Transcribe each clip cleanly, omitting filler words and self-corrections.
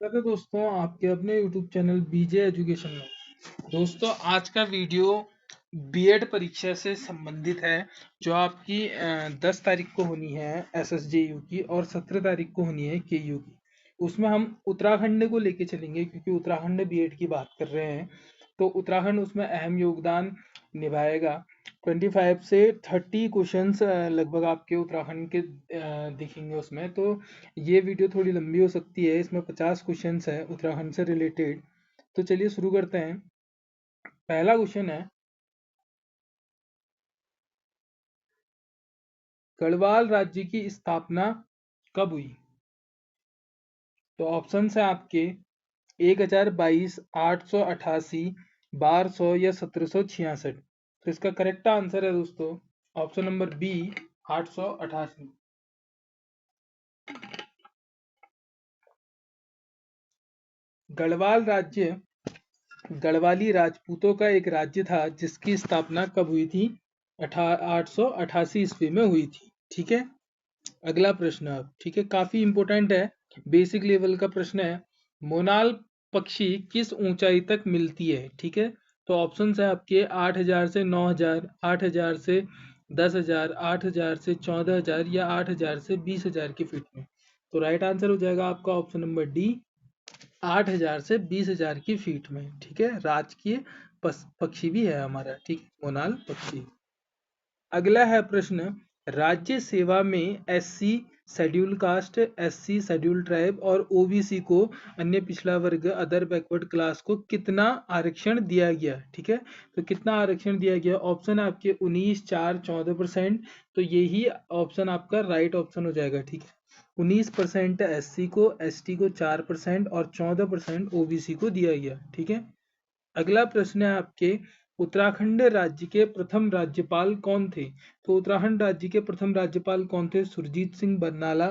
स्वागत है दोस्तों आपके अपने YouTube चैनल बीजे एजुकेशन में। दोस्तों आज का वीडियो बीएड परीक्षा से संबंधित है जो आपकी 10 तारीख को होनी है एसएसजेयू की और 17 तारीख को होनी है केयू की। उसमें हम उत्तराखंड को लेके चलेंगे क्योंकि उत्तराखंड बीएड की बात कर रहे हैं, तो उत्तराखंड उसमें अहम योगदान निभाएगा। 25 से 30 क्वेश्चंस लगभग आपके उत्तराखंड के दिखेंगे उसमें। तो ये वीडियो थोड़ी लंबी हो सकती है, इसमें 50 क्वेश्चंस है उत्तराखंड से रिलेटेड। तो चलिए शुरू करते हैं। पहला क्वेश्चन है, गढ़वाल राज्य की स्थापना कब हुई? तो ऑप्शन है आपके 1022, 888, 1200 या 1766। तो इसका करेक्ट आंसर है दोस्तों ऑप्शन नंबर बी, 888। गढ़वाल राज्य गढ़वाली राजपूतों का एक राज्य था जिसकी स्थापना कब हुई थी? 888 ईस्वी में हुई थी। ठीक है, अगला प्रश्न अब, ठीक है, काफी इंपॉर्टेंट है, बेसिक लेवल का प्रश्न है। मोनाल पक्षी किस ऊंचाई तक मिलती है? ठीक है, तो ऑप्शन है आपके 8000 से 9000, 8000 से 10,000, 8000 से 14,000 या 8000 से 20,000 की फीट में। तो राइट आंसर हो जाएगा आपका ऑप्शन नंबर डी, 8,000 से 20,000 की फीट में। ठीक है, राजकीय पक्षी भी है हमारा, ठीक है, मोनाल पक्षी। अगला है प्रश्न, राज्य सेवा में SC schedule caste, SC schedule tribe और ओबीसी को, अन्य पिछड़ा वर्ग, अदर बैकवर्ड क्लास को कितना आरक्षण दिया गया? ठीक है, तो कितना आरक्षण दिया गया? ऑप्शन है आपके 19, 4, 14%। तो यही ऑप्शन आपका राइट ऑप्शन हो जाएगा। ठीक है, 19% एससी को, एसटी को 4% और 14% ओबीसी को दिया गया। ठीक है, अगला प्रश्न है आपके, उत्तराखंड राज्य के प्रथम राज्यपाल कौन थे? तो उत्तराखंड राज्य के प्रथम राज्यपाल कौन थे? सुरजीत सिंह बरनाला।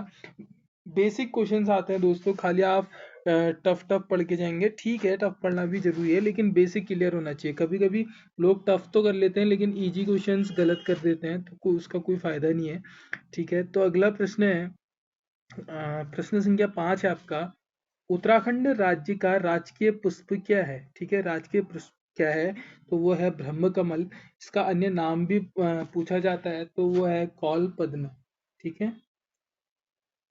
बेसिक क्वेश्चंस आते हैं दोस्तों, खाली आप टफ टफ पढ़ के जाएंगे। ठीक है, टफ पढ़ना भी जरूरी है लेकिन बेसिक क्लियर होना चाहिए। कभी कभी लोग टफ तो कर लेते हैं लेकिन इजी क्वेश्चंस गलत कर देते हैं, तो उसका कोई फायदा नहीं है। ठीक है, तो अगला प्रश्न है, प्रश्न संख्या 5 है आपका, उत्तराखंड राज्य का राजकीय पुष्प क्या है? ठीक है, राजकीय पुष्प क्या है? तो वो है ब्रह्म कमल। इसका अन्य नाम भी पूछा जाता है, तो वो है कौल पद्म। ठीक है,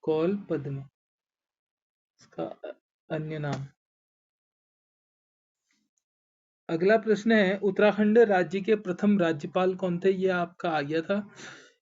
कौल पद्म इसका अन्य नाम। अगला प्रश्न है, उत्तराखंड राज्य के प्रथम राज्यपाल कौन थे? ये आपका आ गया था,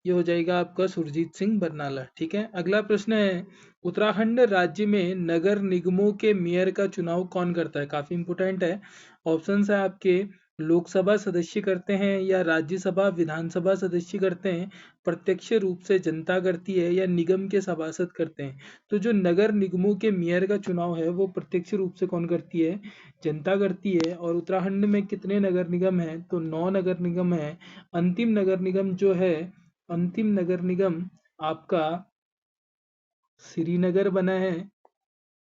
ये हो जाएगा आपका सुरजीत सिंह बरनाला। ठीक है, अगला प्रश्न है, उत्तराखंड राज्य में नगर निगमों के मेयर का चुनाव कौन करता है? काफी इंपोर्टेंट है। ऑप्शन है आपके, लोकसभा सदस्य करते हैं या राज्यसभा विधानसभा सदस्य करते हैं, प्रत्यक्ष रूप से जनता करती है या निगम के सभासद करते हैं। तो जो नगर निगमों के मेयर का चुनाव है वो प्रत्यक्ष रूप से कौन करती है? जनता करती है। और उत्तराखंड में कितने नगर निगम हैं? तो 9 नगर निगम है। अंतिम नगर निगम जो है, अंतिम नगर निगम आपका श्रीनगर बना है।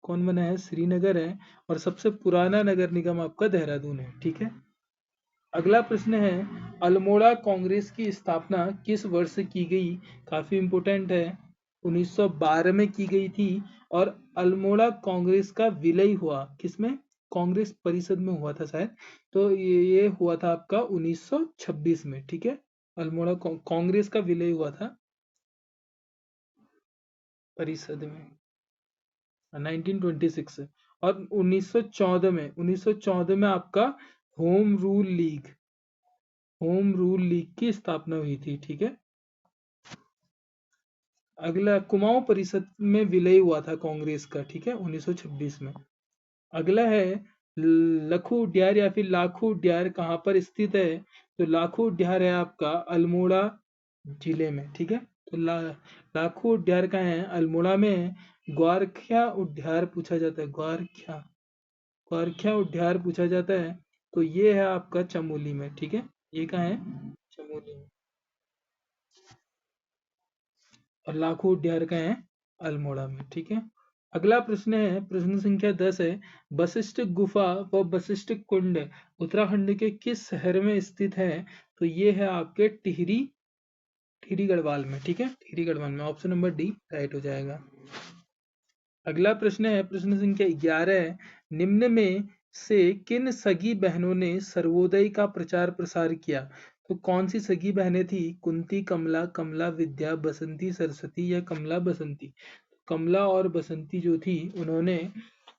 कौन बना है? श्रीनगर है। और सबसे पुराना नगर निगम आपका देहरादून है। ठीक है, अगला प्रश्न है, अल्मोड़ा कांग्रेस की स्थापना किस वर्ष की गई? काफी इंपोर्टेंट है, 1912 में की गई थी। और अल्मोड़ा कांग्रेस का विलय हुआ किसमें? कांग्रेस परिषद में हुआ था शायद। तो ये हुआ था आपका 1926 में। ठीक है, अल्मोड़ा कांग्रेस का विलय हुआ था परिषद में 1926। और 1914 में आपका home rule league, home rule league की स्थापना हुई थी। ठीक है, अगला कुमाऊं परिषद में विलय हुआ था कांग्रेस का। ठीक है, 1926 में। अगला है, लखू उद्यार या फिर लाखू उद्यार कहाँ पर स्थित है? तो लाखू उद्यार है आपका अल्मोड़ा जिले में। ठीक है, तो लाखू उद्यार कहाँ है? अल्मोड़ा में है। ग्वारख्या उद्यार पूछा जाता है, ग्वारख्या, ग्वारख्या उद्यार पूछा जाता है, तो ये है आपका चमोली में। ठीक है, ये कहाँ है? चमोली में। और लाखों उद्यार का है अल्मोड़ा में। ठीक है, अगला प्रश्न है, प्रश्न संख्या 10 है, वशिष्ठ गुफा व वशिष्ठ कुंड उत्तराखंड के किस शहर में स्थित है? तो ये है आपके टिहरी, टिहरी गढ़वाल में। ठीक है, टिहरी गढ़वाल में। ऑप्शन नंबर डी राइट हो जाएगा। अगला प्रश्न है प्रश्न संख्या 11 है, निम्न में से किन सगी बहनों ने सर्वोदय का प्रचार प्रसार किया? तो कौन सी सगी बहनें थी? कुंती, कमला, कमला विद्या, बसंती सरस्वती या कमला बसंती? कमला और बसंती जो थी उन्होंने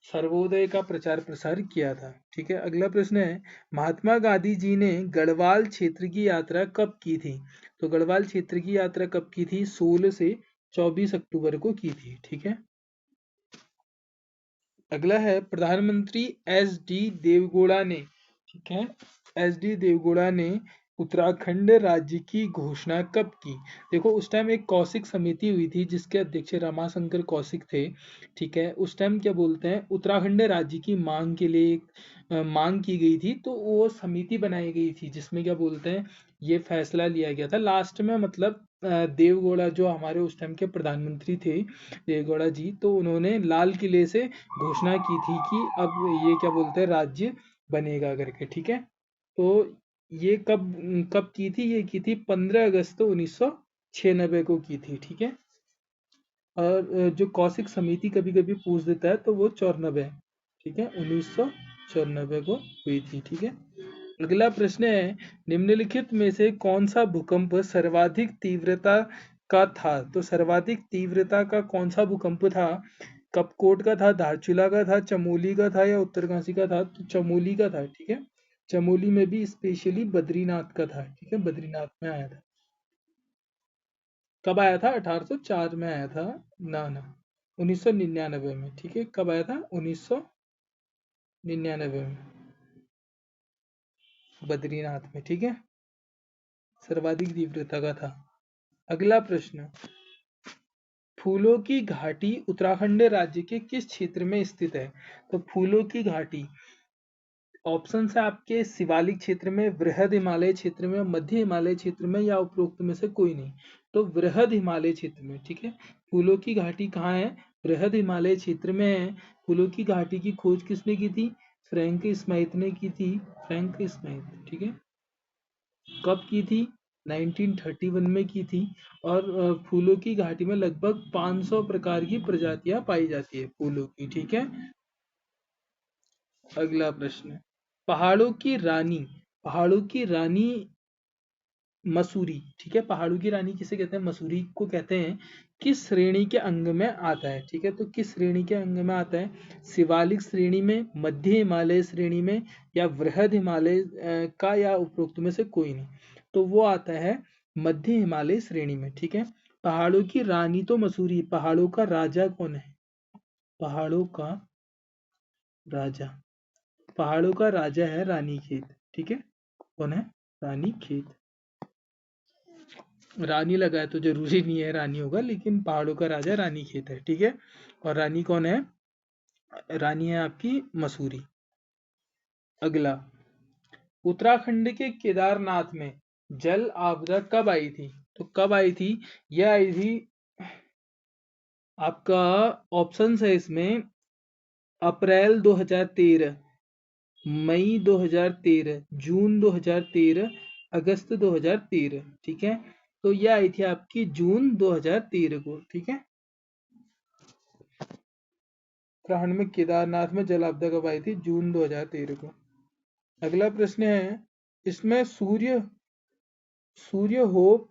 सर्वोदय का प्रचार प्रसार किया था। ठीक है, अगला प्रश्न है, महात्मा गांधी जी ने गढ़वाल क्षेत्र की यात्रा कब की थी? तो गढ़वाल क्षेत्र की यात्रा कब की थी? 16 से 24 अक्टूबर को की थी। ठीक है, अगला है प्रधानमंत्री एस डी देवगौड़ा ने, ठीक है, एस डी देवगौड़ा ने उत्तराखंड राज्य की घोषणा कब की? देखो उस टाइम एक कौशिक समिति हुई थी जिसके अध्यक्ष रमाशंकर कौशिक थे। ठीक है, उस टाइम क्या बोलते हैं, उत्तराखंड राज्य की मांग के लिए मांग की गई थी, तो वो समिति बनाई गई थी जिसमें क्या बोलते हैं ये फैसला लिया गया था लास्ट में। मतलब देवगौड़ा जो हमारे उस टाइम के प्रधानमंत्री थे, देवगौड़ा जी, तो उन्होंने लाल किले से घोषणा की थी कि अब ये क्या बोलते हैं राज्य बनेगा करके। ठीक है, तो ये कब कब की थी? ये की थी 15 अगस्त 1996 को की थी। ठीक है, और जो कौशिक समिति कभी कभी पूछ देता है तो वो 94 है। ठीक है, 1994 को हुई थी। ठीक है, अगला प्रश्न है, निम्नलिखित में से कौन सा भूकंप सर्वाधिक तीव्रता का था? तो सर्वाधिक तीव्रता का कौन सा भूकंप था? कपकोट का था, धारचूला का था, चमोली का था या उत्तरकाशी का था? तो चमोली का था। ठीक है, चमोली में भी स्पेशली बद्रीनाथ का था। ठीक है, बद्रीनाथ में आया था। कब आया था? 1804 में आया था। ना ना, 1999 में। ठीक है, कब आया था? 1999 में, बद्रीनाथ में। ठीक है, सर्वाधिक तीव्रता का था। अगला प्रश्न, फूलों की घाटी उत्तराखंड राज्य के किस क्षेत्र में स्थित है? तो फूलों की घाटी ऑप्शन है आपके, शिवालिक क्षेत्र में, वृहद हिमालय क्षेत्र में, मध्य हिमालय क्षेत्र में या उपरोक्त में से कोई नहीं। तो वृहद हिमालय क्षेत्र में। ठीक है, फूलों की घाटी कहाँ है? वृहद हिमालय क्षेत्र में है। फूलों की घाटी की खोज किसने की थी? फ्रैंक स्माइथ ने की थी, फ्रैंक स्माइथ। ठीक है, कब की थी? 1931 में की थी। और फूलों की घाटी में लगभग 500 प्रकार की प्रजातियां पाई जाती है फूलों की। ठीक है, अगला प्रश्न, पहाड़ों की रानी, पहाड़ों की रानी मसूरी, ठीक है, पहाड़ों की रानी किसे कहते हैं? मसूरी को कहते हैं। किस श्रेणी के अंग में आता है? ठीक है, तो किस श्रेणी के अंग में आता है? शिवालिक श्रेणी में, मध्य हिमालय श्रेणी में या वृहद हिमालय का या उपरोक्त में से कोई नहीं? तो वो आता है मध्य हिमालय श्रेणी में। ठीक है, पहाड़ों की रानी तो मसूरी, पहाड़ों का राजा कौन है? पहाड़ों का राजा, पहाड़ों का राजा है रानीखेत। ठीक है, कौन है? रानीखेत। रानी लगाए तो जरूरी नहीं है रानी होगा, लेकिन पहाड़ों का राजा रानीखेत है। ठीक है, और रानी कौन है? रानी है आपकी मसूरी। अगला, उत्तराखंड के केदारनाथ में जल आपदा कब आई थी? तो कब आई थी? यह आई थी आपका, ऑप्शन है इसमें, अप्रैल 2013, मई 2013, जून 2013, अगस्त 2013। ठीक है, तो यह आई थी आपकी जून 2013 को। ठीक है, उत्तराखंड में केदारनाथ में जल आपदा कब आई थी? जून 2013 को। अगला प्रश्न है, इसमें सूर्य होप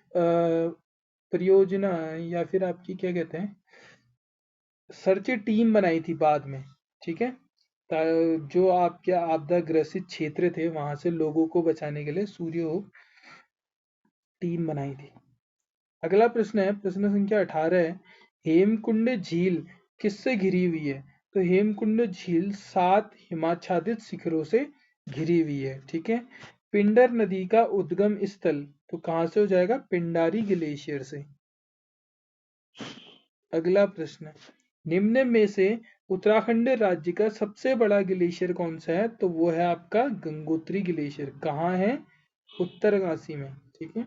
परियोजना या फिर आपकी क्या कहते हैं, सर्च टीम बनाई थी बाद में। ठीक है, जो आपके आपदा ग्रसित क्षेत्र थे वहां से लोगों को बचाने के लिए सूर्य होप टीम बनाई थी। अगला प्रश्न है प्रश्न संख्या 18 है, हेमकुंड झील किससे घिरी हुई है? तो हेमकुंड झील 7 हिमाच्छादित शिखरों से घिरी हुई है। ठीक है, पिंडर नदी का उद्गम स्थल तो कहाँ से हो जाएगा? पिंडारी ग्लेशियर से। अगला प्रश्न, निम्न में से उत्तराखंड राज्य का सबसे बड़ा ग्लेशियर कौन सा है? तो वो है आपका गंगोत्री ग्लेशियर। कहाँ है? उत्तरकाशी में। ठीक है,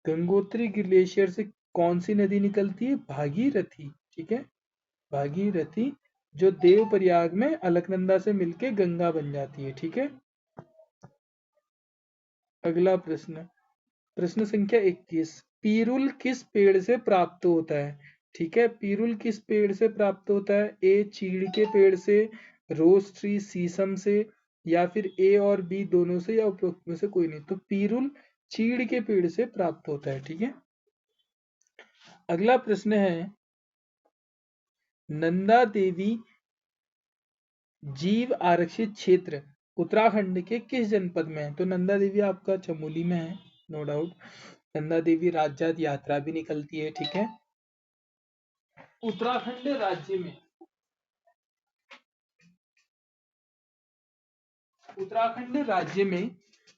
गंगोत्री ग्लेशियर से कौन सी नदी निकलती है? भागीरथी। ठीक है, भागीरथी, जो देवप्रयाग में अलकनंदा से मिलके गंगा बन जाती है। ठीक है, अगला प्रश्न, प्रश्न संख्या 21, पीरुल किस पेड़ से प्राप्त होता है? ठीक है। पीरुल किस पेड़ से प्राप्त होता है? ए चीड़ के पेड़ से, रोज ट्री शीशम से, या फिर ए और बी दोनों से, या उपरोक्त में से कोई नहीं। तो पीरुल चीड़ के पेड़ से प्राप्त होता है। ठीक है। अगला प्रश्न है, नंदा देवी जीव आरक्षित क्षेत्र उत्तराखंड के किस जनपद में है? तो नंदा देवी आपका चमोली में है, नो डाउट। नंदा देवी राज्य यात्रा भी निकलती है। ठीक है। उत्तराखंड राज्य में, उत्तराखंड राज्य में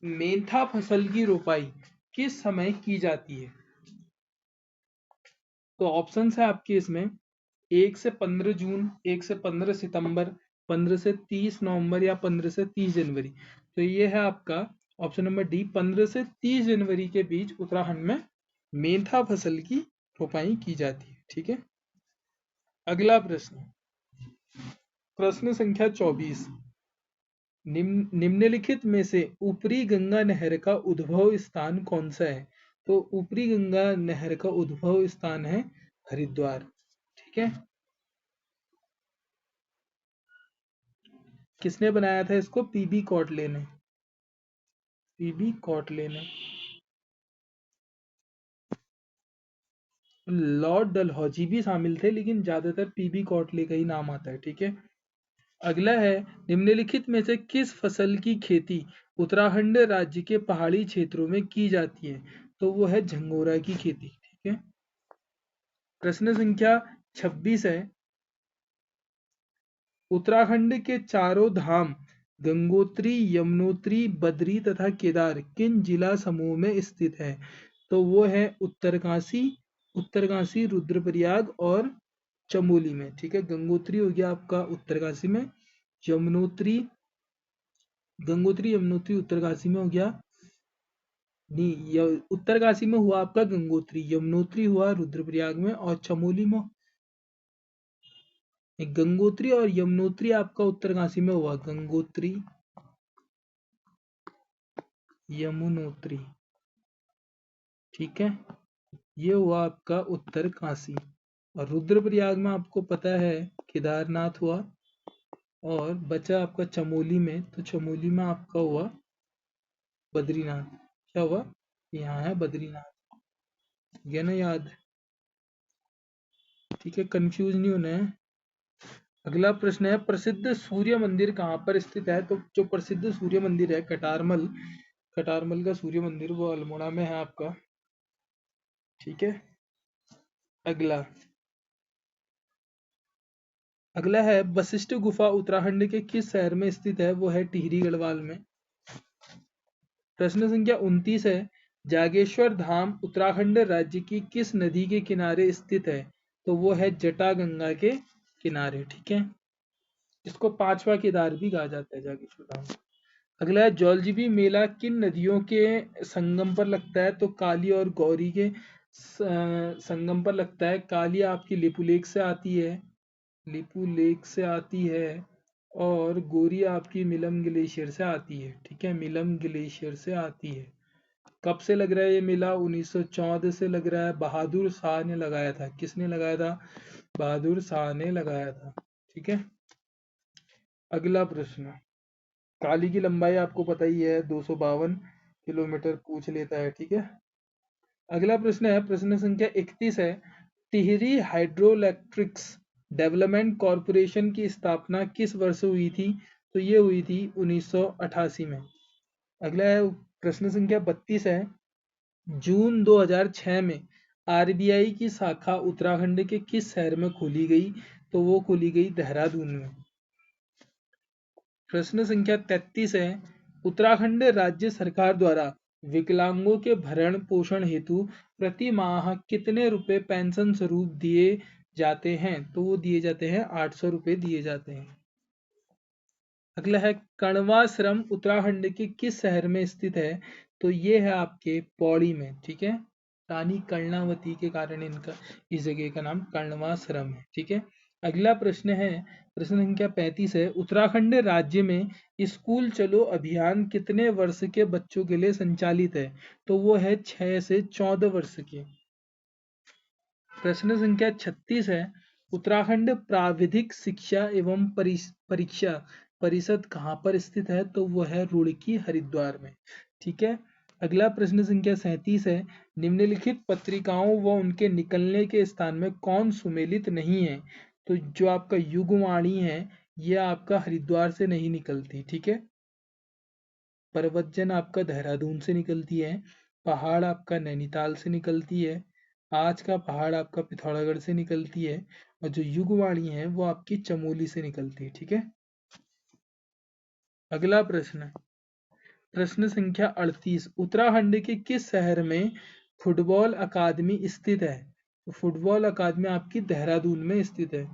मेंथा फसल की रोपाई किस समय की जाती है? तो ऑप्शंस है आपके इसमें, 1 से 15 जून, 1 से 15 सितंबर, 15 से 30 नवंबर, या 15 से 30 जनवरी। तो ये है आपका ऑप्शन नंबर डी, 15 से 30 जनवरी के बीच उत्तराखंड में मेंथा फसल की रोपाई की जाती है। ठीक है। अगला प्रश्न, प्रश्न संख्या 24, निम्नलिखित में से ऊपरी गंगा नहर का उद्भव स्थान कौन सा है? तो ऊपरी गंगा नहर का उद्भव स्थान है हरिद्वार। ठीक है। किसने बनाया था इसको? पीबी कॉटले ने, पीबी कॉटले ने। लॉर्ड डलहौजी भी शामिल थे, लेकिन ज्यादातर पीबी कॉटले का ही नाम आता है। ठीक है। अगला है, निम्नलिखित में से किस फसल की खेती उत्तराखंड राज्य के पहाड़ी क्षेत्रों में की जाती है? तो वो है झंगोरा की खेती। ठीक है। प्रश्न संख्या 26 है, उत्तराखंड के चारों धाम गंगोत्री, यमुनोत्री, बद्री तथा केदार किन जिला समूह में स्थित है? तो वो है उत्तरकाशी, उत्तरकाशी, रुद्रप्रयाग और चमोली में। ठीक है। गंगोत्री हो गया आपका उत्तरकाशी में, यमुनोत्री, गंगोत्री यमुनोत्री उत्तरकाशी में हो गया, नहीं, उत्तरकाशी में हुआ आपका गंगोत्री, यमुनोत्री हुआ रुद्रप्रयाग में, और चमोली में, गंगोत्री और यमुनोत्री आपका उत्तरकाशी में हुआ, गंगोत्री यमुनोत्री। ठीक है। ये हुआ आपका उत्तरकाशी, और रुद्रप्रयाग में आपको पता है केदारनाथ हुआ, और बचा आपका चमोली में, तो चमोली में आपका हुआ बद्रीनाथ। क्या हुआ? यहाँ है बद्रीनाथ, ये ना याद। ठीक है, कंफ्यूज नहीं होना है। अगला प्रश्न है, प्रसिद्ध सूर्य मंदिर कहाँ पर स्थित है? तो जो प्रसिद्ध सूर्य मंदिर है कटारमल, कटारमल का सूर्य मंदिर वो अल्मोड़ा में है आपका। ठीक है। अगला, अगला है, वशिष्ठ गुफा उत्तराखंड के किस शहर में स्थित है? वो है टिहरी गढ़वाल में। प्रश्न संख्या 29 है, जागेश्वर धाम उत्तराखंड राज्य की किस नदी के किनारे स्थित है? तो वो है जटागंगा के किनारे। ठीक है। इसको पांचवा केदार भी कहा जाता है जागेश्वर धाम। अगला है, जौलजीबी मेला किन नदियों के संगम पर लगता है? तो काली और गौरी के संगम पर लगता है। काली आपकी लिपू लेक से आती है, लिपू लेक से आती है, और गोरी आपकी मिलम ग्लेशियर से आती है। ठीक है। मिलम ग्लेशियर से आती है। कब से लग रहा है ये मेला? 1914 से लग रहा है। बहादुर शाह ने लगाया था। किसने लगाया था? बहादुर शाह ने लगाया था। ठीक है। अगला प्रश्न, काली की लंबाई आपको पता ही है, 252 किलोमीटर पूछ लेता है। ठीक है। अगला प्रश्न है, प्रश्न संख्या 31 है, टिहरी हाइड्रोइलेक्ट्रिक्स डेवलपमेंट कॉरपोरेशन की स्थापना किस वर्ष हुई थी? तो ये हुई थी 1988 में। अगला है, प्रश्न संख्या 32 है, जून 2006 में आरबीआई की शाखा उत्तराखंड के किस शहर में खोली गई? तो वो खोली गई देहरादून में। प्रश्न संख्या 33 है, उत्तराखंड राज्य सरकार द्वारा विकलांगों के भरण पोषण हेतु प्रति माह कितने रुपए पेंशन स्वरूप दिए जाते हैं? तो वो दिए जाते हैं 800 रुपए दिए जाते हैं। अगला है, कण्वाश्रम उत्तराखंड के किस शहर में स्थित है? तो ये है आपके पौड़ी में। ठीक है। रानी कर्णावती के कारण इनका, इस जगह का नाम कण्वाश्रम है। ठीक है। अगला प्रश्न है, प्रश्न संख्या 35 है, उत्तराखंड राज्य में स्कूल चलो अभियान कितने वर्ष के बच्चों के लिए संचालित है? तो वो है 6 से 14 वर्ष के। प्रश्न संख्या 36 है, उत्तराखंड प्राविधिक शिक्षा एवं परीक्षा परिषद कहाँ पर स्थित है? तो वो है रुड़की, हरिद्वार में। ठीक है। अगला प्रश्न संख्या 37 है, निम्नलिखित पत्रिकाओं व उनके निकलने के स्थान में कौन सुमेलित नहीं है? तो जो आपका युगवाणी है, ये आपका हरिद्वार से नहीं निकलती। ठीक है। पर्वतजन आपका देहरादून से निकलती है, पहाड़ आपका नैनीताल से निकलती है, आज का पहाड़ आपका पिथौरागढ़ से निकलती है, और जो युगवाणी है वो आपकी चमोली से निकलती है। ठीक है। अगला प्रश्न, प्रश्न संख्या 38, उत्तराखंड के किस शहर में फुटबॉल अकादमी स्थित है? तो फुटबॉल अकादमी आपकी देहरादून में स्थित है।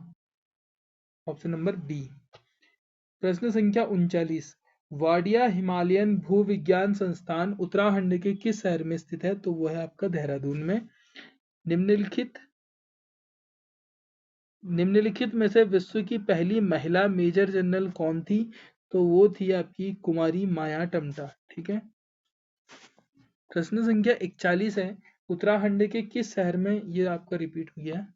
Option number B. प्रश्न संख्या 39, वाडिया हिमालयन भूविज्ञान संस्थान उत्तराखंड के किस शहर में स्थित है? तो वो है आपका देहरादून में। निम्नलिखित में से विश्व की पहली महिला मेजर जनरल कौन थी? तो वो थी आपकी कुमारी माया टम्टा। ठीक है। प्रश्न संख्या 41 है, उत्तराखंड के किस शहर में, ये आपका रिपीट हो गया,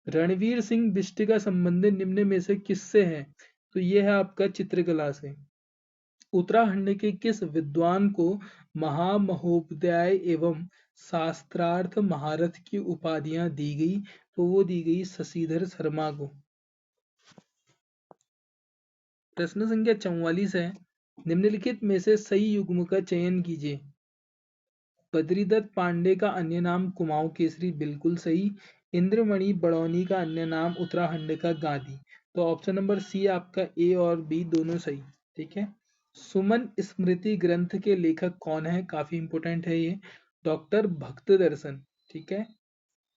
रणवीर सिंह बिष्ट का संबंध निम्न में से किससे है? तो ये है आपका चित्रकला से। उत्तराखंड के किस विद्वान को महामहोपाध्याय एवं शास्त्रार्थ महारथ की उपाधियां दी गई? तो वो दी गई शशिधर शर्मा को। प्रश्न संख्या 44 है, निम्नलिखित में से सही युग्म का चयन कीजिए। बद्रीदत्त पांडे का अन्य नाम कुमाऊं केसरी, बिल्कुल सही। इंद्रमणि बड़ौनी का अन्य नाम उत्तराखंड का गांधी। तो ऑप्शन नंबर सी आपका, ए और बी दोनों सही। ठीक है। सुमन स्मृति ग्रंथ के लेखक कौन है? काफी इंपोर्टेंट है ये, डॉक्टर भक्त दर्शन। ठीक है।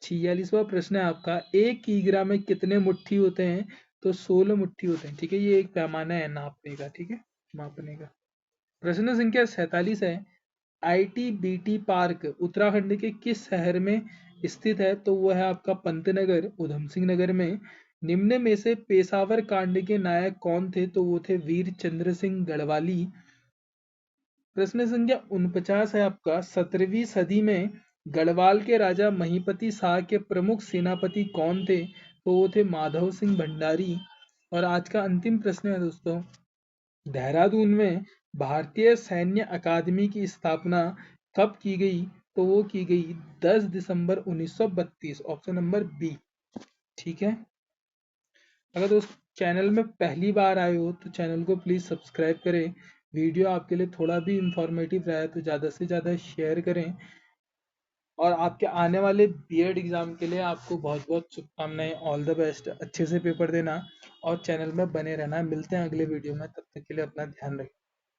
46वां प्रश्न है आपका, एक किग्रा में कितने मुट्ठी होते हैं? तो 16 मुट्ठी होते हैं। ठीक है। ये एक पैमाना है नापने का। ठीक है, मापने का। प्रश्न संख्या 47 है, आईटीबीटी पार्क उत्तराखंड के किस शहर में स्थित है? तो वो है आपका पंतनगर, उधम सिंह नगर में। निम्न में से पेशावर कांड के नायक कौन थे? तो वो थे वीर चंद्र सिंह गढ़वाली। प्रश्न संख्या 49 है आपका, 17वीं सदी में गढ़वाल के राजा महीपति शाह के प्रमुख सेनापति कौन थे? तो वो थे माधव सिंह भंडारी। और आज का अंतिम प्रश्न है दोस्तों, देहरादून में भारतीय सैन्य अकादमी की स्थापना कब की गई? तो वो की गई 10 दिसंबर 1932। Option number B. ठीक है। अगर दोस्त चैनल में पहली बार आए हो तो चैनल को प्लीज़ सब्सक्राइब करें। वीडियो आपके लिए थोड़ा भी इंफॉर्मेटिव रहा है तो ज़्यादा से ज़्यादा शेयर करें। और आपके आने वाले बीएड एग्ज़ाम के लिए आपको बहुत बहुत शुभकामनाएं। ऑल द बेस्ट, अच्छे से पेपर देना और चैनल में बने रहना। मिलते हैं अगले वीडियो में, तब तक के लिए अपना ध्यान रखें।